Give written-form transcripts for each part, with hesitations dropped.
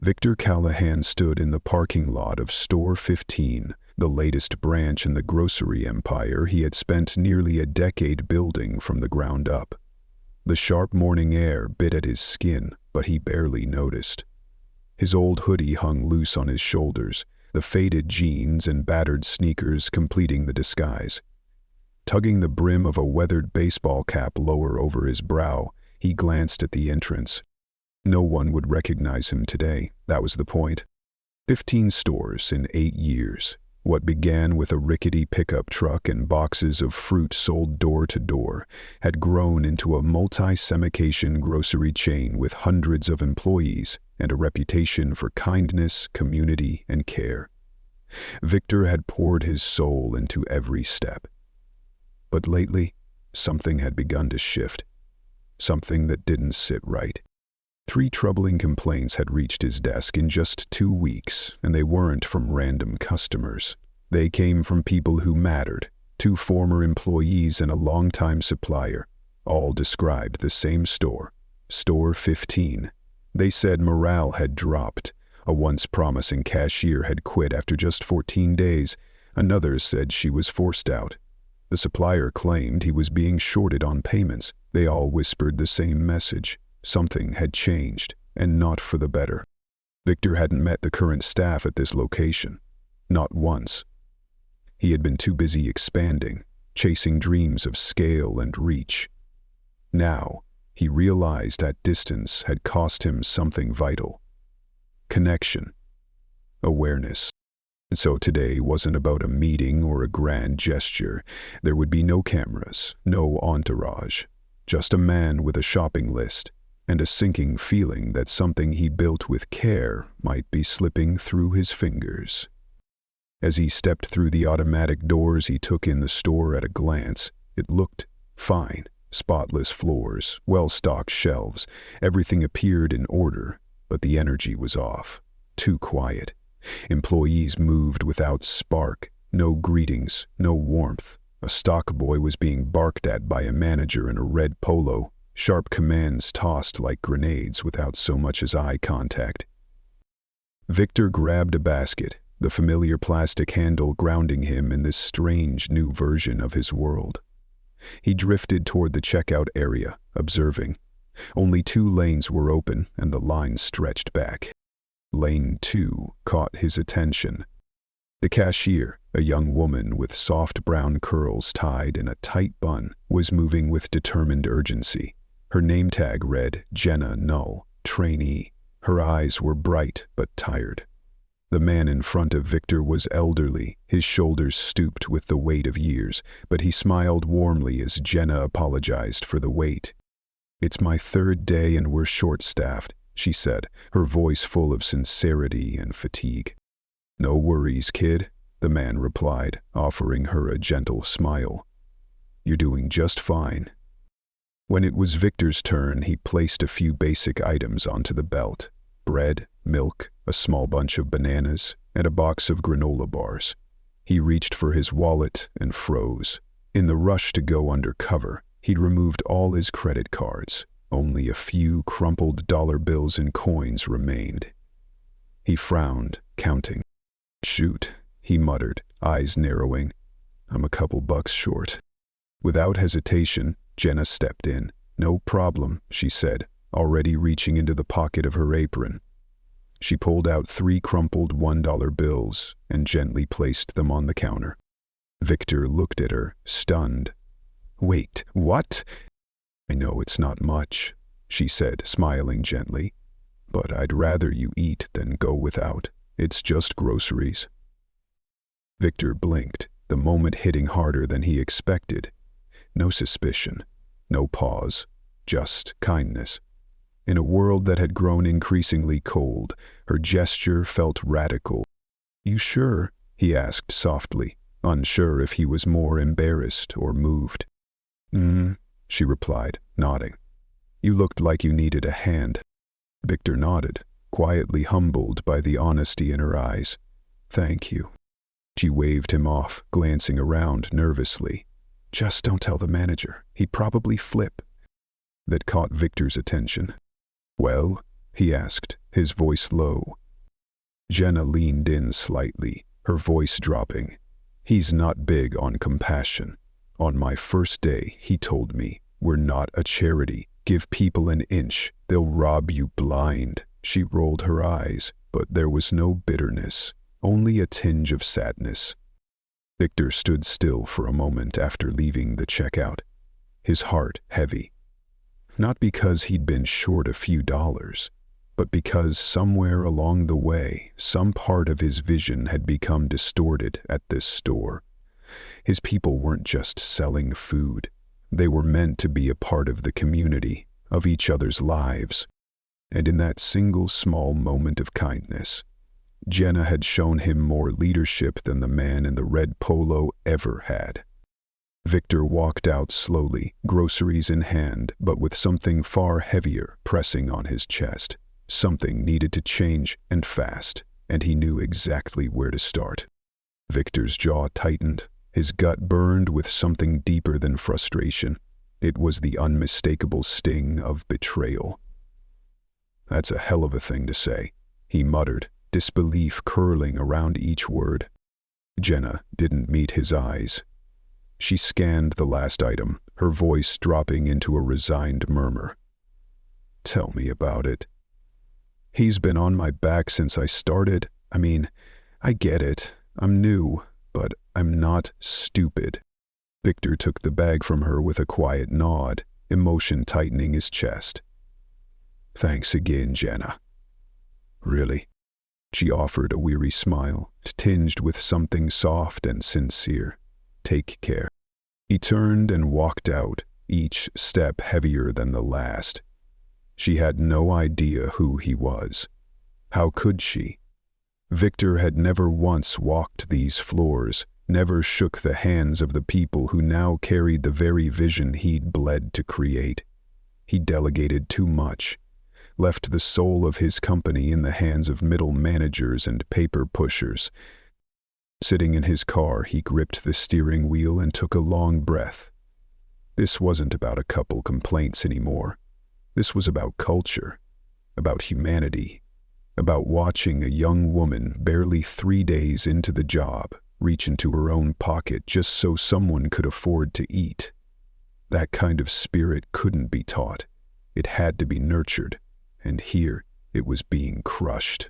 Victor Callahan stood in the parking lot of Store 15, the latest branch in the grocery empire he had spent nearly a decade building from the ground up. The sharp morning air bit at his skin, but he barely noticed. His old hoodie hung loose on his shoulders, the faded jeans and battered sneakers completing the disguise. Tugging the brim of a weathered baseball cap lower over his brow, he glanced at the entrance. No one would recognize him today, that was the point. 15 stores in 8 years. What began with a rickety pickup truck and boxes of fruit sold door to door had grown into a multi-semication grocery chain with hundreds of employees and a reputation for kindness, community, and care. Victor had poured his soul into every step. But lately, something had begun to shift. Something that didn't sit right. 3 troubling complaints had reached his desk in just 2 weeks, and they weren't from random customers. They came from people who mattered, 2 former employees and a longtime supplier. All described the same store, Store 15. They said morale had dropped. A once promising cashier had quit after just 14 days. Another said she was forced out. The supplier claimed he was being shorted on payments. They all whispered the same message. Something had changed, and not for the better. Victor hadn't met the current staff at this location. Not once. He had been too busy expanding, chasing dreams of scale and reach. Now, he realized that distance had cost him something vital. Connection. Awareness. And so today wasn't about a meeting or a grand gesture. There would be no cameras, no entourage. Just a man with a shopping list, and a sinking feeling that something he built with care might be slipping through his fingers. As he stepped through the automatic doors, he took in the store at a glance. It looked fine. Spotless floors, well-stocked shelves. Everything appeared in order, but the energy was off. Too quiet. Employees moved without spark. No greetings, no warmth. A stock boy was being barked at by a manager in a red polo. Sharp commands tossed like grenades without so much as eye contact. Victor grabbed a basket, the familiar plastic handle grounding him in this strange new version of his world. He drifted toward the checkout area, observing. Only 2 lanes were open and the line stretched back. Lane 2 caught his attention. The cashier, a young woman with soft brown curls tied in a tight bun, was moving with determined urgency. Her name tag read, Jenna Null, Trainee. Her eyes were bright but tired. The man in front of Victor was elderly, his shoulders stooped with the weight of years, but he smiled warmly as Jenna apologized for the wait. "It's my 3rd day and we're short-staffed," she said, her voice full of sincerity and fatigue. "No worries, kid," the man replied, offering her a gentle smile. "You're doing just fine." When it was Victor's turn, he placed a few basic items onto the belt. Bread, milk, a small bunch of bananas, and a box of granola bars. He reached for his wallet and froze. In the rush to go undercover, he'd removed all his credit cards. Only a few crumpled dollar bills and coins remained. He frowned, counting. "Shoot," he muttered, eyes narrowing. "I'm a couple bucks short." Without hesitation, Jenna stepped in. "No problem," she said, already reaching into the pocket of her apron. She pulled out 3 crumpled $1 bills and gently placed them on the counter. Victor looked at her, stunned. "Wait, what?" "I know it's not much," she said, smiling gently, "but I'd rather you eat than go without. It's just groceries." Victor blinked, the moment hitting harder than he expected. No suspicion, no pause, just kindness. In a world that had grown increasingly cold, her gesture felt radical. "You sure?" he asked softly, unsure if he was more embarrassed or moved. She replied, nodding. "You looked like you needed a hand." Victor nodded, quietly humbled by the honesty in her eyes. "Thank you." She waved him off, glancing around nervously. "Just don't tell the manager. He'd probably flip." That caught Victor's attention. "Well?" he asked, his voice low. Jenna leaned in slightly, her voice dropping. He's not big on compassion. On my first day, he told me, we're not a charity. Give people an inch, they'll rob you blind. She rolled her eyes, but there was no bitterness, only a tinge of sadness. Victor stood still for a moment after leaving the checkout, his heart heavy. Not because he'd been short a few dollars, but because somewhere along the way, some part of his vision had become distorted at this store. His people weren't just selling food. They were meant to be a part of the community, of each other's lives. And in that single small moment of kindness, Jenna had shown him more leadership than the man in the red polo ever had. Victor walked out slowly, groceries in hand, but with something far heavier pressing on his chest. Something needed to change, and fast, and he knew exactly where to start. Victor's jaw tightened, his gut burned with something deeper than frustration. It was the unmistakable sting of betrayal. "That's a hell of a thing to say," he muttered, disbelief curling around each word. Jenna didn't meet his eyes. She scanned the last item, her voice dropping into a resigned murmur. "Tell me about it." "He's been on my back since I started. I get it. I'm new, but I'm not stupid." Victor took the bag from her with a quiet nod, emotion tightening his chest. "Thanks again, Jenna." "Really?" She offered a weary smile, tinged with something soft and sincere. "Take care." He turned and walked out, each step heavier than the last. She had no idea who he was. How could she? Victor had never once walked these floors, never shook the hands of the people who now carried the very vision he'd bled to create. He delegated too much, left the soul of his company in the hands of middle managers and paper pushers. Sitting in his car, he gripped the steering wheel and took a long breath. This wasn't about a couple complaints anymore. This was about culture, about humanity, about watching a young woman barely 3 days into the job reach into her own pocket just so someone could afford to eat. That kind of spirit couldn't be taught. It had to be nurtured, and here it was being crushed.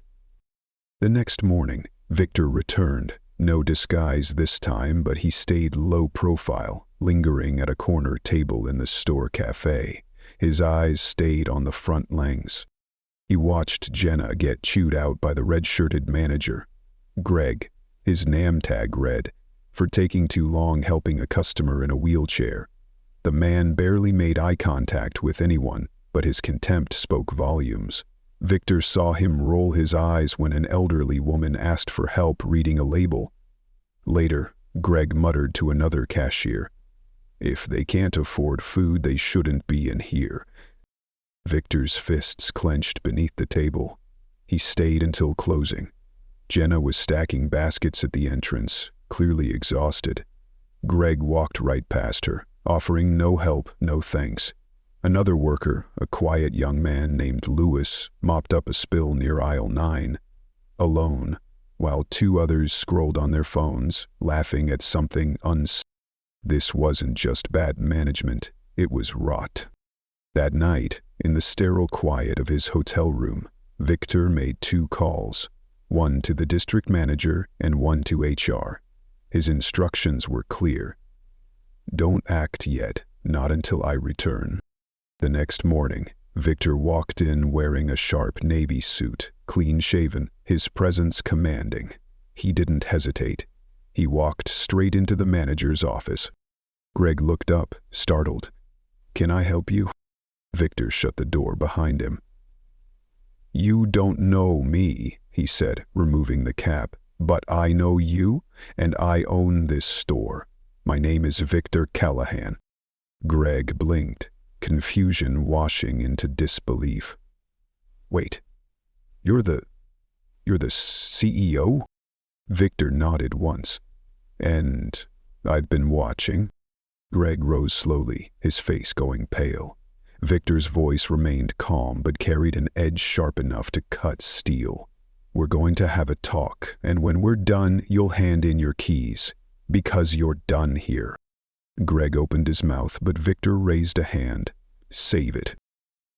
The next morning, Victor returned. No disguise this time, but he stayed low profile, lingering at a corner table in the store cafe. His eyes stayed on the front lanes. He watched Jenna get chewed out by the red-shirted manager, Greg, his name tag read, for taking too long helping a customer in a wheelchair. The man barely made eye contact with anyone, but his contempt spoke volumes. Victor saw him roll his eyes when an elderly woman asked for help reading a label. Later, Greg muttered to another cashier, "If they can't afford food, they shouldn't be in here." Victor's fists clenched beneath the table. He stayed until closing. Jenna was stacking baskets at the entrance, clearly exhausted. Greg walked right past her, offering no help, no thanks. Another worker, a quiet young man named Lewis, mopped up a spill near aisle 9, alone, while 2 others scrolled on their phones, laughing at something This wasn't just bad management, it was rot. That night, in the sterile quiet of his hotel room, Victor made 2 calls, one to the district manager and one to HR. His instructions were clear. "Don't act yet, not until I return." The next morning, Victor walked in wearing a sharp navy suit, clean-shaven, his presence commanding. He didn't hesitate. He walked straight into the manager's office. Greg looked up, startled. "Can I help you?" Victor shut the door behind him. "You don't know me," he said, removing the cap, "but I know you, and I own this store. My name is Victor Callahan." Greg blinked, confusion washing into disbelief. "Wait, you're the CEO?" Victor nodded once. "And I've been watching." Greg rose slowly, his face going pale. Victor's voice remained calm but carried an edge sharp enough to cut steel. "We're going to have a talk, and when we're done, you'll hand in your keys. Because you're done here." Greg opened his mouth, but Victor raised a hand. "Save it."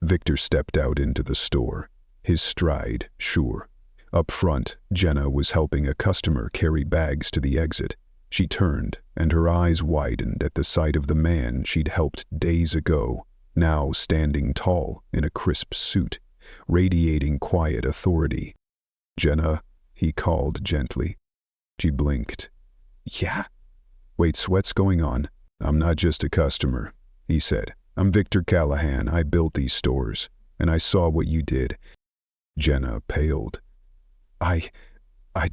Victor stepped out into the store, his stride sure. Up front, Jenna was helping a customer carry bags to the exit. She turned, and her eyes widened at the sight of the man she'd helped days ago, now standing tall in a crisp suit, radiating quiet authority. "Jenna," he called gently. She blinked. "Yeah?" "Wait, what's going on?" "I'm not just a customer," he said. "I'm Victor Callahan. I built these stores, and I saw what you did." Jenna paled. I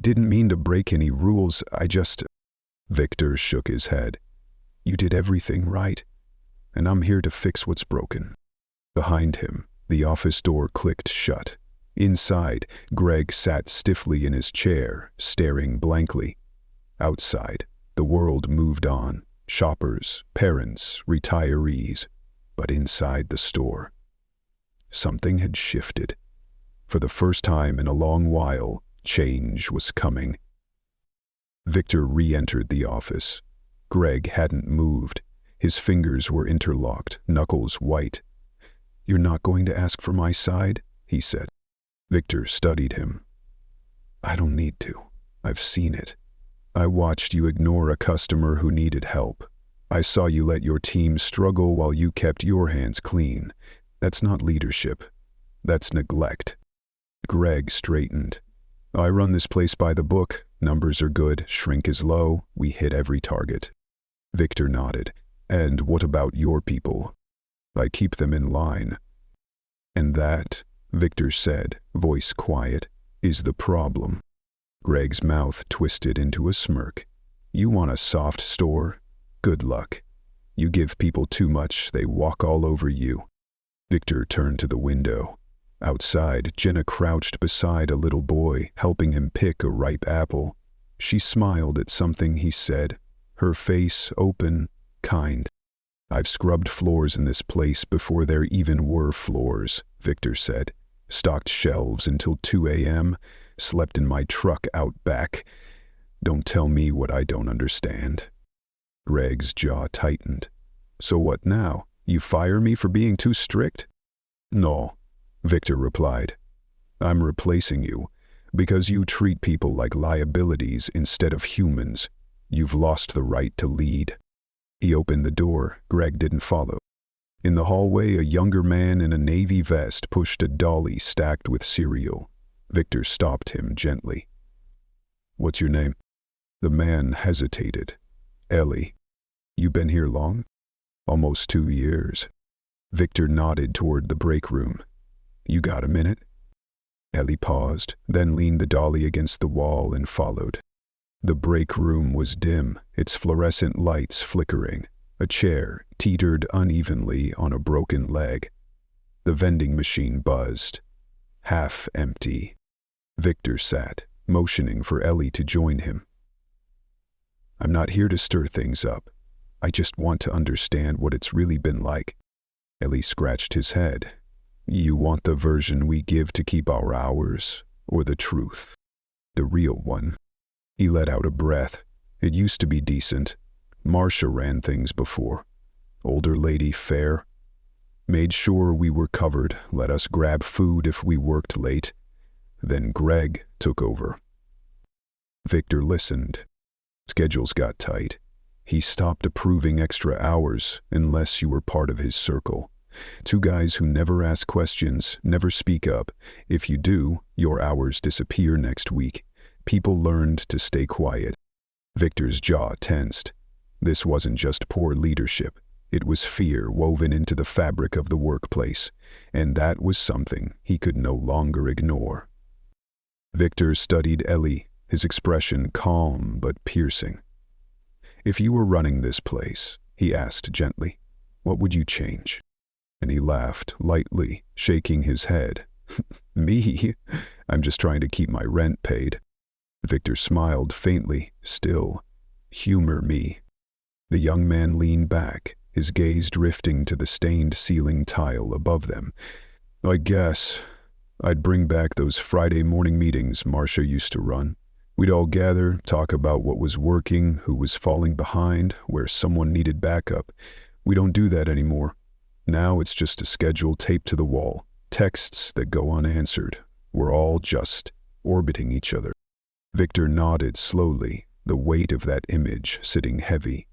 didn't mean to break any rules, I just—" Victor shook his head. "You did everything right, and I'm here to fix what's broken." Behind him, the office door clicked shut. Inside, Greg sat stiffly in his chair, staring blankly. Outside, the world moved on. Shoppers, parents, retirees. But inside the store, something had shifted. For the first time in a long while, change was coming. Victor re-entered the office. Greg hadn't moved. His fingers were interlocked, knuckles white. "You're not going to ask for my side?" he said. Victor studied him. "I don't need to. I've seen it. I watched you ignore a customer who needed help. I saw you let your team struggle while you kept your hands clean. That's not leadership. That's neglect." Greg straightened. "I run this place by the book. Numbers are good, shrink is low, we hit every target." Victor nodded. "And what about your people?" "I keep them in line." "And that," Victor said, voice quiet, "is the problem." Greg's mouth twisted into a smirk. "You want a soft store? Good luck. You give people too much, they walk all over you." Victor turned to the window. Outside, Jenna crouched beside a little boy, helping him pick a ripe apple. She smiled at something he said, her face open, kind. "I've scrubbed floors in this place before there even were floors," Victor said. "Stocked shelves until 2 a.m., slept in my truck out back. Don't tell me what I don't understand." Greg's jaw tightened. "So what now? You fire me for being too strict?" "No," Victor replied. "I'm replacing you, because you treat people like liabilities instead of humans. You've lost the right to lead." He opened the door. Greg didn't follow. In the hallway, a younger man in a navy vest pushed a dolly stacked with cereal. Victor stopped him gently. "What's your name?" The man hesitated. "Ellie." "You been here long?" "Almost 2 years." Victor nodded toward the break room. "You got a minute?" Ellie paused, then leaned the dolly against the wall and followed. The break room was dim, its fluorescent lights flickering. A chair teetered unevenly on a broken leg. The vending machine buzzed. Half empty. Victor sat, motioning for Ellie to join him. "I'm not here to stir things up. I just want to understand what it's really been like." Ellie scratched his head. "You want the version we give to keep our hours, or the truth? The real one?" He let out a breath. "It used to be decent. Marcia ran things before. Older lady, fair. Made sure we were covered, let us grab food if we worked late. Then Greg took over." Victor listened. Schedules got tight. He stopped approving extra hours unless you were part of his circle. 2 guys who never ask questions, never speak up. If you do, your hours disappear next week. People learned to stay quiet. Victor's jaw tensed. This wasn't just poor leadership. It was fear woven into the fabric of the workplace, and that was something he could no longer ignore. Victor studied Ellie, his expression calm but piercing. "If you were running this place," he asked gently, "what would you change?" And he laughed lightly, shaking his head. "Me? I'm just trying to keep my rent paid." Victor smiled faintly, still. "Humor me." The young man leaned back, his gaze drifting to the stained ceiling tile above them. "I guess I'd bring back those Friday morning meetings Marcia used to run. We'd all gather, talk about what was working, who was falling behind, where someone needed backup. We don't do that anymore. Now it's just a schedule taped to the wall, texts that go unanswered. We're all just orbiting each other." Victor nodded slowly, the weight of that image sitting heavy.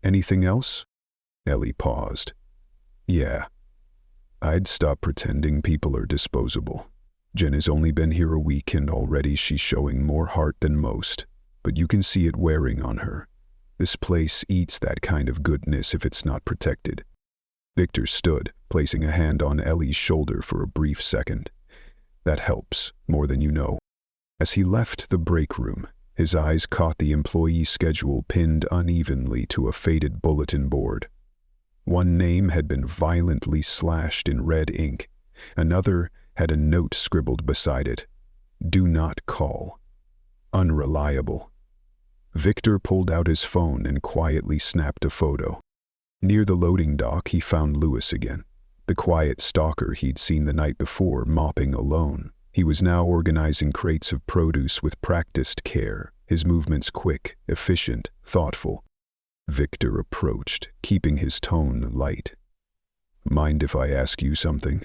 "Anything else?" Ellie paused. "Yeah. I'd stop pretending people are disposable. Jen has only been here a week and already she's showing more heart than most, but you can see it wearing on her. This place eats that kind of goodness if it's not protected." Victor stood, placing a hand on Ellie's shoulder for a brief second. "That helps, more than you know." As he left the break room, his eyes caught the employee schedule pinned unevenly to a faded bulletin board. One name had been violently slashed in red ink. Another had a note scribbled beside it. "Do not call. Unreliable." Victor pulled out his phone and quietly snapped a photo. Near the loading dock, he found Lewis again, the quiet stalker he'd seen the night before mopping alone. He was now organizing crates of produce with practiced care, his movements quick, efficient, thoughtful. Victor approached, keeping his tone light. "Mind if I ask you something?"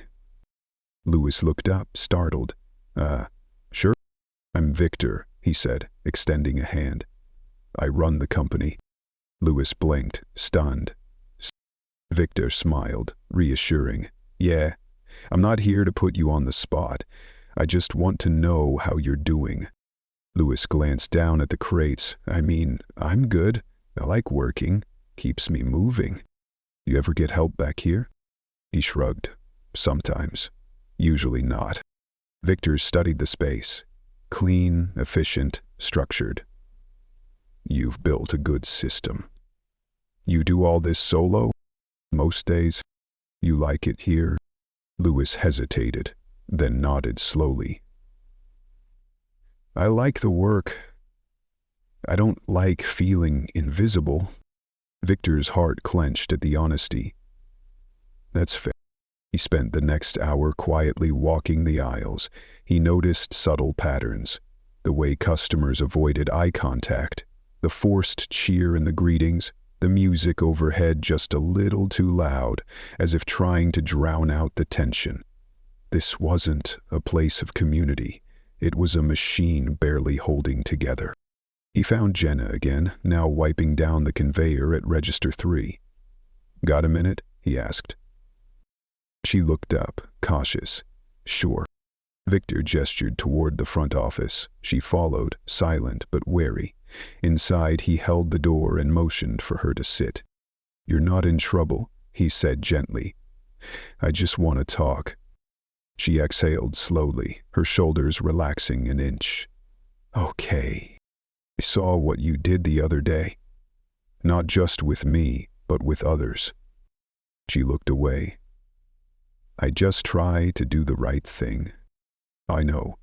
Lewis looked up, startled. Sure." "I'm Victor," he said, extending a hand. "I run the company." Lewis blinked, stunned. Victor smiled, reassuring. "Yeah, I'm not here to put you on the spot. I just want to know how you're doing." Lewis glanced down at the crates. I'm good. I like working. Keeps me moving." "You ever get help back here?" He shrugged. "Sometimes. Usually not." Victor studied the space. Clean, efficient, structured. "You've built a good system. You do all this solo? Most days? You like it here?" Lewis hesitated, then nodded slowly. "I like the work. I don't like feeling invisible." Victor's heart clenched at the honesty. "That's fair." He spent the next hour quietly walking the aisles. He noticed subtle patterns, the way customers avoided eye contact, the forced cheer in the greetings, the music overhead just a little too loud, as if trying to drown out the tension. This wasn't a place of community. It was a machine barely holding together. He found Jenna again, now wiping down the conveyor at Register 3. "Got a minute?" he asked. She looked up, cautious. "Sure." Victor gestured toward the front office. She followed, silent but wary. Inside, he held the door and motioned for her to sit. "You're not in trouble," he said gently. "I just want to talk." She exhaled slowly, her shoulders relaxing an inch. "Okay. I saw what you did the other day. Not just with me, but with others." She looked away. "I just try to do the right thing." "I know.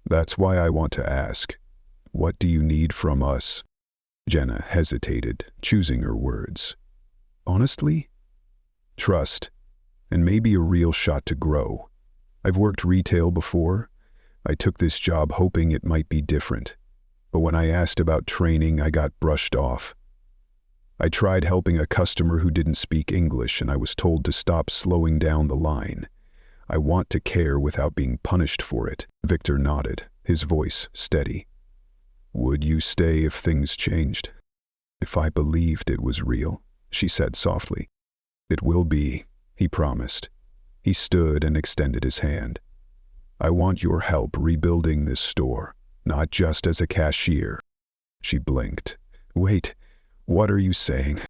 That's why I want to ask. What do you need from us?" Jenna hesitated, choosing her words. "Honestly? Trust, and maybe a real shot to grow. I've worked retail before. I took this job hoping it might be different. But when I asked about training, I got brushed off. I tried helping a customer who didn't speak English, and I was told to stop slowing down the line. I want to care without being punished for it." Victor nodded, his voice steady. "Would you stay if things changed?" "If I believed it was real," she said softly. "It will be," he promised. He stood and extended his hand. "I want your help rebuilding this store, not just as a cashier." She blinked. "Wait, what are you saying?"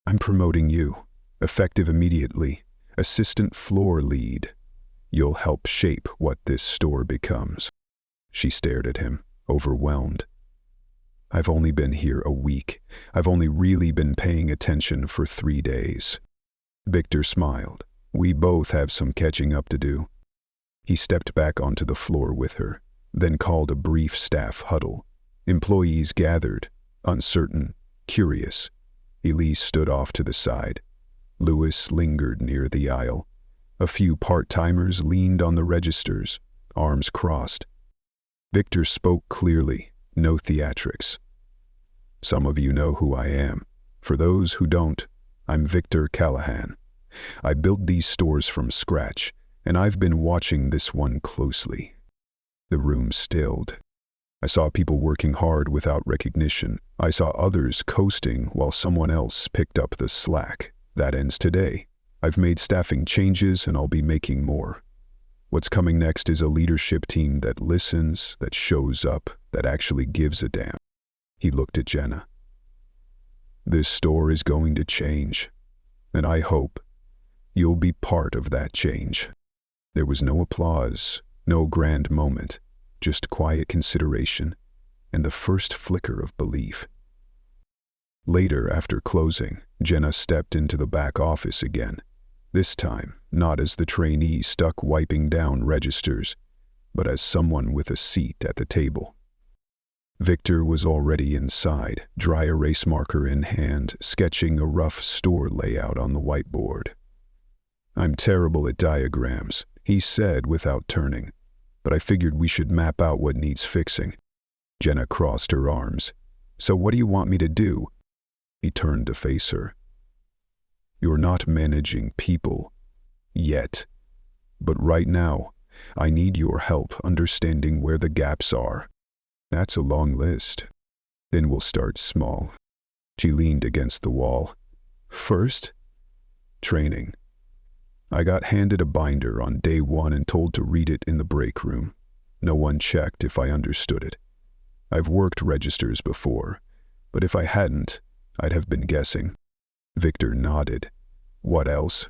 "I'm promoting you, effective immediately, assistant floor lead. You'll help shape what this store becomes." She stared at him, overwhelmed. "I've only been here a week. I've only really been paying attention for 3 days." Victor smiled. "We both have some catching up to do." He stepped back onto the floor with her, then called a brief staff huddle. Employees gathered, uncertain, curious. Elise stood off to the side. Louis lingered near the aisle. A few part-timers leaned on the registers, arms crossed. Victor spoke clearly, no theatrics. Some of you know who I am. For those who don't, I'm Victor Callahan. I built these stores from scratch, and I've been watching this one closely. The room stilled. I saw people working hard without recognition. I saw others coasting while someone else picked up the slack. That ends today. I've made staffing changes and I'll be making more. What's coming next is a leadership team that listens, that shows up, that actually gives a damn. He looked at Jenna. This store is going to change, and I hope you'll be part of that change. There was no applause, no grand moment, just quiet consideration and the first flicker of belief. Later, after closing, Jenna stepped into the back office again, this time not as the trainee stuck wiping down registers, but as someone with a seat at the table. Victor was already inside, dry erase marker in hand, sketching a rough store layout on the whiteboard. I'm terrible at diagrams, he said without turning, but I figured we should map out what needs fixing. Jenna crossed her arms. So what do you want me to do? He turned to face her. You're not managing people. Yet. But right now, I need your help understanding where the gaps are. That's a long list. Then we'll start small. She leaned against the wall. First, training. I got handed a binder on day one and told to read it in the break room. No one checked if I understood it. I've worked registers before, but if I hadn't, I'd have been guessing. Victor nodded. What else?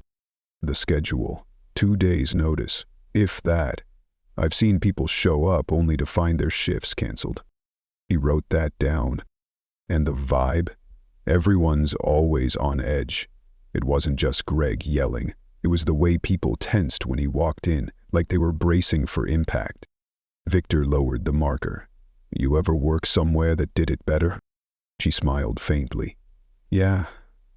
The schedule. 2 days' notice, if that. I've seen people show up only to find their shifts canceled. He wrote that down. And the vibe? Everyone's always on edge. It wasn't just Greg yelling. It was the way people tensed when he walked in, like they were bracing for impact. Victor lowered the marker. You ever work somewhere that did it better? She smiled faintly. Yeah,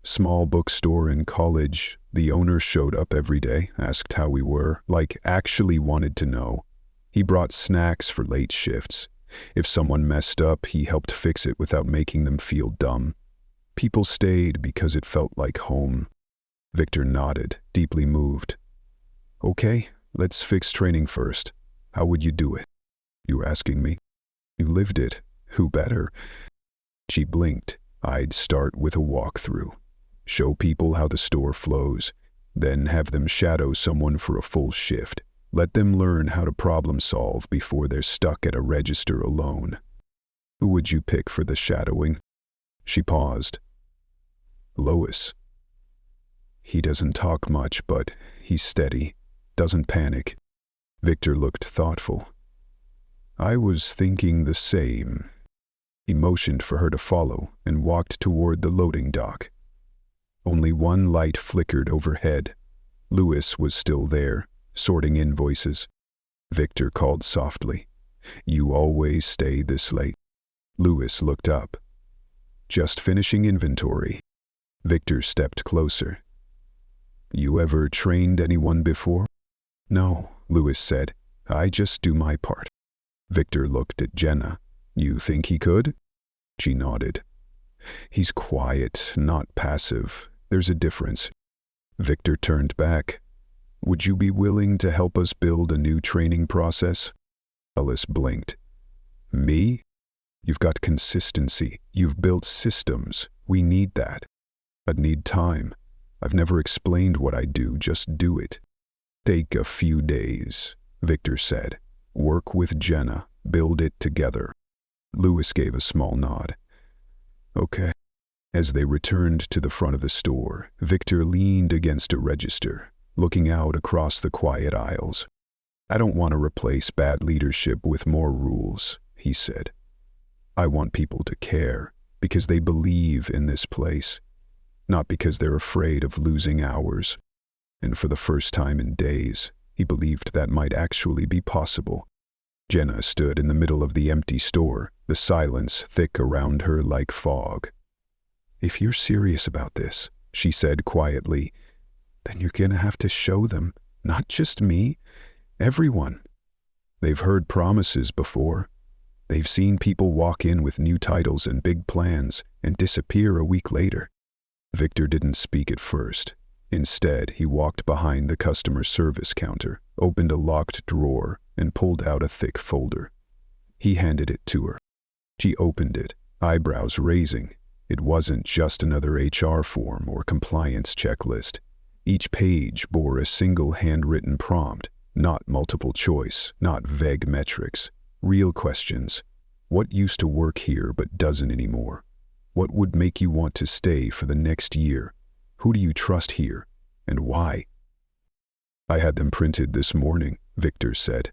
small bookstore in college. The owner showed up every day, asked how we were, like actually wanted to know. He brought snacks for late shifts. If someone messed up, he helped fix it without making them feel dumb. People stayed because it felt like home. Victor nodded, deeply moved. Okay, let's fix training first. How would you do it? You asking me? You lived it. Who better? She blinked. I'd start with a walkthrough. Show people how the store flows. Then have them shadow someone for a full shift. Let them learn how to problem solve before they're stuck at a register alone. Who would you pick for the shadowing? She paused. Lois. He doesn't talk much, but he's steady, doesn't panic. Victor looked thoughtful. I was thinking the same. He motioned for her to follow and walked toward the loading dock. Only one light flickered overhead. Louis was still there, sorting invoices. Victor called softly. You always stay this late. Louis looked up. Just finishing inventory. Victor stepped closer. You ever trained anyone before? No, Louis said. I just do my part. Victor looked at Jenna. You think he could? She nodded. He's quiet, not passive. There's a difference. Victor turned back. Would you be willing to help us build a new training process? Alice blinked. Me? You've got consistency. You've built systems. We need that. I'd need time. I've never explained what I do, just do it. Take a few days, Victor said. Work with Jenna. Build it together. Louis gave a small nod. Okay. As they returned to the front of the store, Victor leaned against a register, looking out across the quiet aisles. I don't want to replace bad leadership with more rules, he said. I want people to care because they believe in this place, not because they're afraid of losing hours. And for the first time in days, he believed that might actually be possible. Jenna stood in the middle of the empty store, the silence thick around her like fog. "If you're serious about this," she said quietly, "then you're gonna have to show them, not just me, everyone." They've heard promises before. They've seen people walk in with new titles and big plans and disappear a week later. Victor didn't speak at first. Instead, he walked behind the customer service counter, opened a locked drawer, and pulled out a thick folder. He handed it to her. She opened it, eyebrows raising. It wasn't just another HR form or compliance checklist. Each page bore a single handwritten prompt, not multiple choice, not vague metrics. Real questions. What used to work here but doesn't anymore? What would make you want to stay for the next year? Who do you trust here? And why? "I had them printed this morning," Victor said.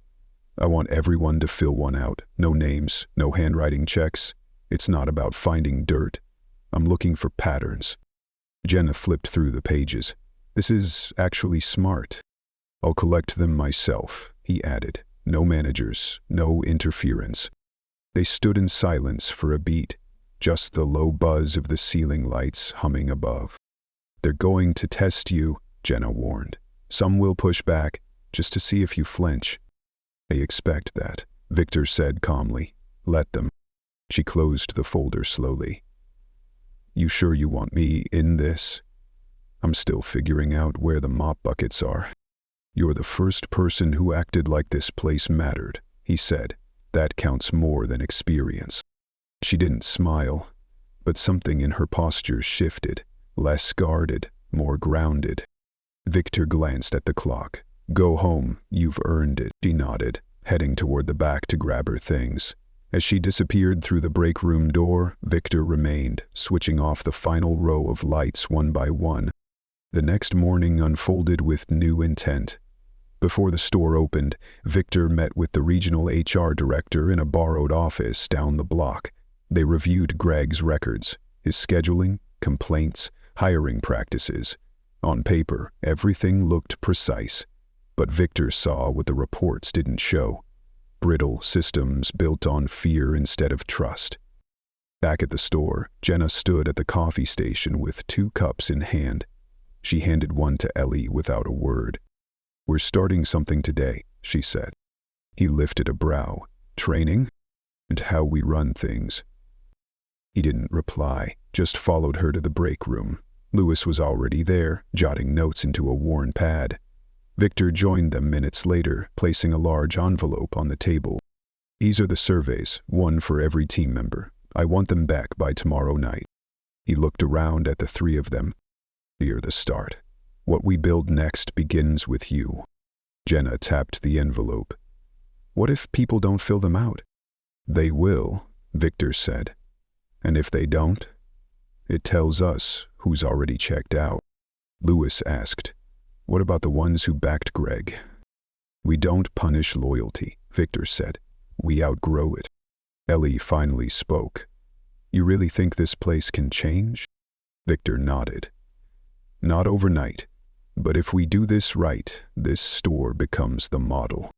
"I want everyone to fill one out. No names, no handwriting checks. It's not about finding dirt. I'm looking for patterns." Jenna flipped through the pages. "This is actually smart. I'll collect them myself," he added. "No managers, no interference." They stood in silence for a beat, just the low buzz of the ceiling lights humming above. "They're going to test you," Jenna warned. "Some will push back, just to see if you flinch." "I expect that," Victor said calmly. "Let them." She closed the folder slowly. "You sure you want me in this? I'm still figuring out where the mop buckets are." "You're the first person who acted like this place mattered," he said. "That counts more than experience." She didn't smile, but something in her posture shifted, less guarded, more grounded. Victor glanced at the clock. "Go home, you've earned it," she nodded, heading toward the back to grab her things. As she disappeared through the break room door, Victor remained, switching off the final row of lights one by one. The next morning unfolded with new intent. Before the store opened, Victor met with the regional HR director in a borrowed office down the block. They reviewed Greg's records, his scheduling, complaints, hiring practices. On paper, everything looked precise, but Victor saw what the reports didn't show: brittle systems built on fear instead of trust. Back at the store, Jenna stood at the coffee station with 2 cups in hand. She handed one to Ellie without a word. "We're starting something today," she said. He lifted a brow. "Training? And how we run things." He didn't reply, just followed her to the break room. Lewis was already there, jotting notes into a worn pad. Victor joined them minutes later, placing a large envelope on the table. "These are the surveys, one for every team member. I want them back by tomorrow night." He looked around at the 3 of them. "You're the start. What we build next begins with you." Jenna tapped the envelope. "What if people don't fill them out?" "They will," Victor said. "And if they don't, it tells us who's already checked out." Lewis asked, "What about the ones who backed Greg?" "We don't punish loyalty," Victor said. "We outgrow it." Ellie finally spoke. "You really think this place can change?" Victor nodded. "Not overnight, but if we do this right, this store becomes the model."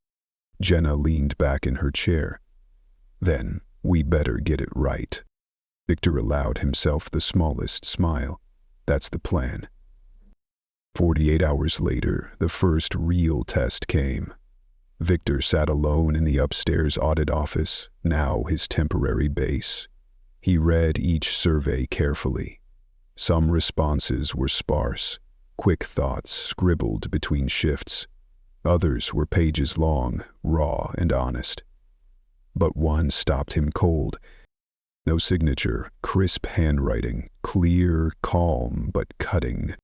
Jenna leaned back in her chair. "Then we better get it right." Victor allowed himself the smallest smile. "That's the plan." 48 hours later, the first real test came. Victor sat alone in the upstairs audit office, now his temporary base. He read each survey carefully. Some responses were sparse, quick thoughts scribbled between shifts. Others were pages long, raw and honest. But one stopped him cold. No signature, crisp handwriting, clear, calm, but cutting.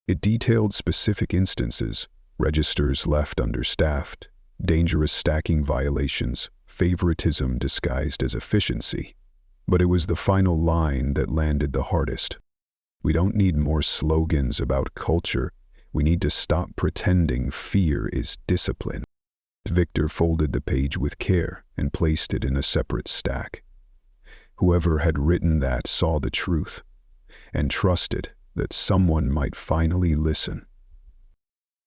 It detailed specific instances: registers left understaffed, dangerous stacking violations, favoritism disguised as efficiency. But it was the final line that landed the hardest. "We don't need more slogans about culture. We need to stop pretending fear is discipline." Victor folded the page with care and placed it in a separate stack. Whoever had written that saw the truth and trusted that someone might finally listen.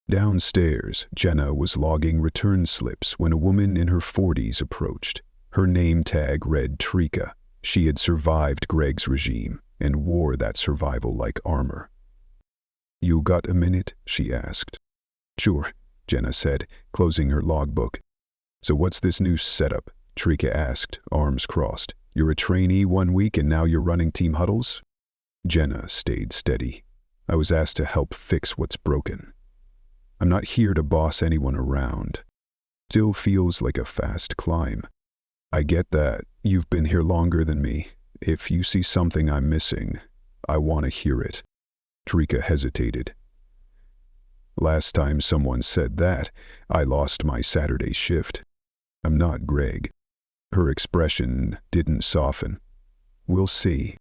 Downstairs, Jenna was logging return slips when a woman in her 40s approached. Her name tag read Trika. She had survived Greg's regime, and wore that survival like armor. "You got a minute?" she asked. "Sure," Jenna said, closing her logbook. "So what's this new setup?" Trika asked, arms crossed. "You're a trainee 1 week and now you're running team huddles?" Jenna stayed steady. "I was asked to help fix what's broken. I'm not here to boss anyone around. Still feels like a fast climb. I get that. You've been here longer than me. If you see something I'm missing, I want to hear it." Trika hesitated. "Last time someone said that, I lost my Saturday shift. I'm not Greg." Her expression didn't soften. "We'll see."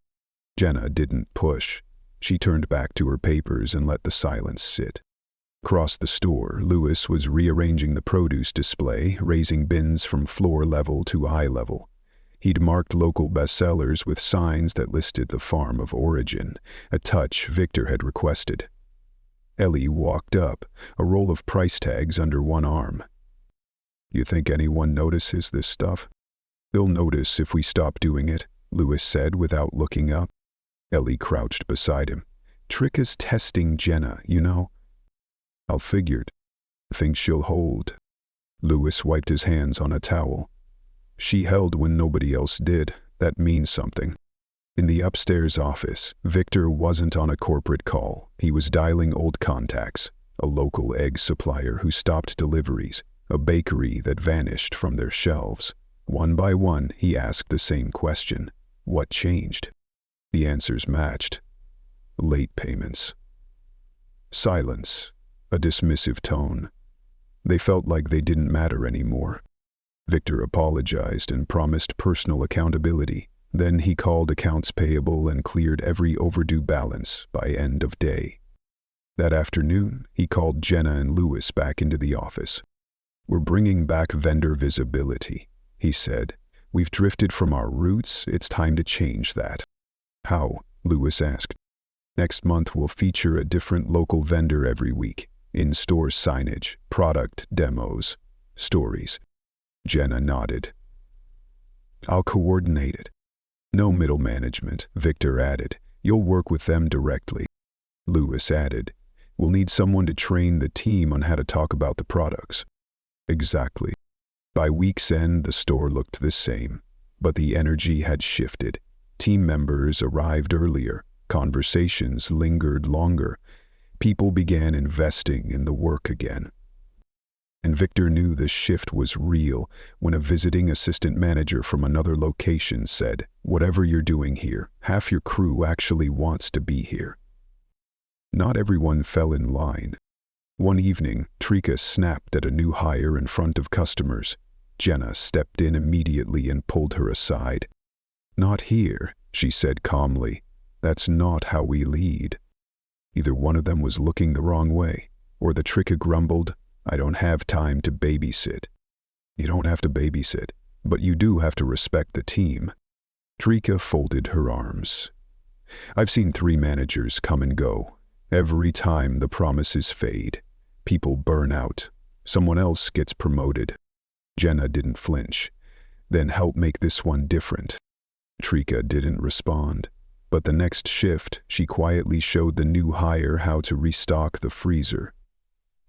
Jenna didn't push. She turned back to her papers and let the silence sit. Across the store, Lewis was rearranging the produce display, raising bins from floor level to eye level. He'd marked local bestsellers with signs that listed the farm of origin, a touch Victor had requested. Ellie walked up, a roll of price tags under one arm. "You think anyone notices this stuff?" "They'll notice if we stop doing it," Lewis said without looking up. Ellie crouched beside him. "Trika's testing Jenna, you know." "I figured. Think she'll hold." Lewis wiped his hands on a towel. "She held when nobody else did. That means something." In the upstairs office, Victor wasn't on a corporate call. He was dialing old contacts, a local egg supplier who stopped deliveries, a bakery that vanished from their shelves. One by one, he asked the same question. What changed? The answers matched. Late payments. Silence. A dismissive tone. They felt like they didn't matter anymore. Victor apologized and promised personal accountability. Then he called accounts payable and cleared every overdue balance by end of day. That afternoon, he called Jenna and Lewis back into the office. "We're bringing back vendor visibility," he said. "We've drifted from our roots. It's time to change that." "How?" Lewis asked. "Next month we'll feature a different local vendor every week. In-store signage, product demos, stories." Jenna nodded. "I'll coordinate it." "No middle management," Victor added. "You'll work with them directly." Lewis added, "We'll need someone to train the team on how to talk about the products." Exactly. By week's end, the store looked the same, but the energy had shifted. Team members arrived earlier. Conversations lingered longer. People began investing in the work again. And Victor knew the shift was real when a visiting assistant manager from another location said, "Whatever you're doing here, half your crew actually wants to be here." Not everyone fell in line. One evening, Trika snapped at a new hire in front of customers. Jenna stepped in immediately and pulled her aside. "Not here," she said calmly. "That's not how we lead." Either one of them was looking the wrong way, or the Trika grumbled, "I don't have time to babysit." "You don't have to babysit, but you do have to respect the team." Trika folded her arms. "I've seen 3 managers come and go. Every time the promises fade. People burn out. Someone else gets promoted." Jenna didn't flinch. "Then help make this one different." Trika didn't respond. But the next shift, she quietly showed the new hire how to restock the freezer.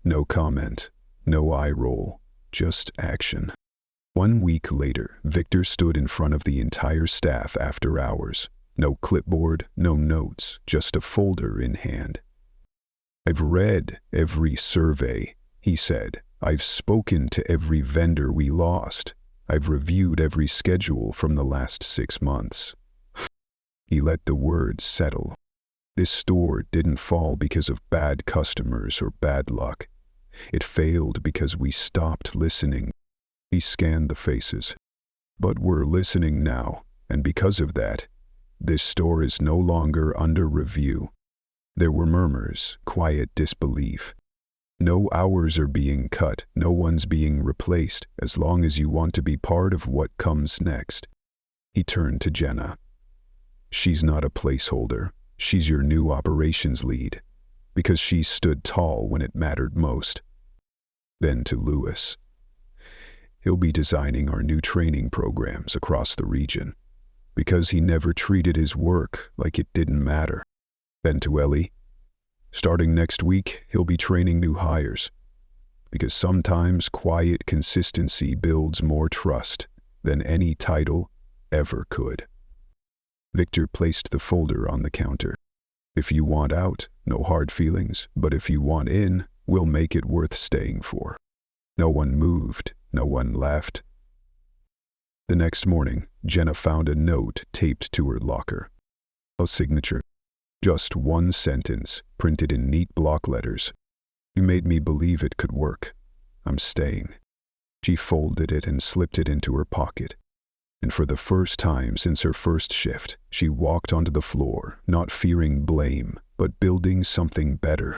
No comment, no eye roll, just action. 1 week later, Victor stood in front of the entire staff after hours. No clipboard, no notes, just a folder in hand. "I've read every survey," he said. "I've spoken to every vendor we lost. I've reviewed every schedule from the last 6 months. He let the words settle. "This store didn't fall because of bad customers or bad luck. It failed because we stopped listening." He scanned the faces. "But we're listening now, and because of that, this store is no longer under review." There were murmurs, quiet disbelief. "No hours are being cut, no one's being replaced, as long as you want to be part of what comes next." He turned to Jenna. "She's not a placeholder. She's your new operations lead, because she stood tall when it mattered most." Then to Lewis. "He'll be designing our new training programs across the region. because he never treated his work like it didn't matter. Then to Ellie, starting next week, he'll be training new hires, because sometimes quiet consistency builds more trust than any title ever could. Victor placed the folder on the counter. If you want out, no hard feelings, but if you want in, we'll make it worth staying for. No one moved, no one laughed. The next morning, Jenna found a note taped to her locker. A signature. Just one sentence, printed in neat block letters. You made me believe it could work. I'm staying. She folded it and slipped it into her pocket. And for the first time since her first shift, she walked onto the floor, not fearing blame, but building something better.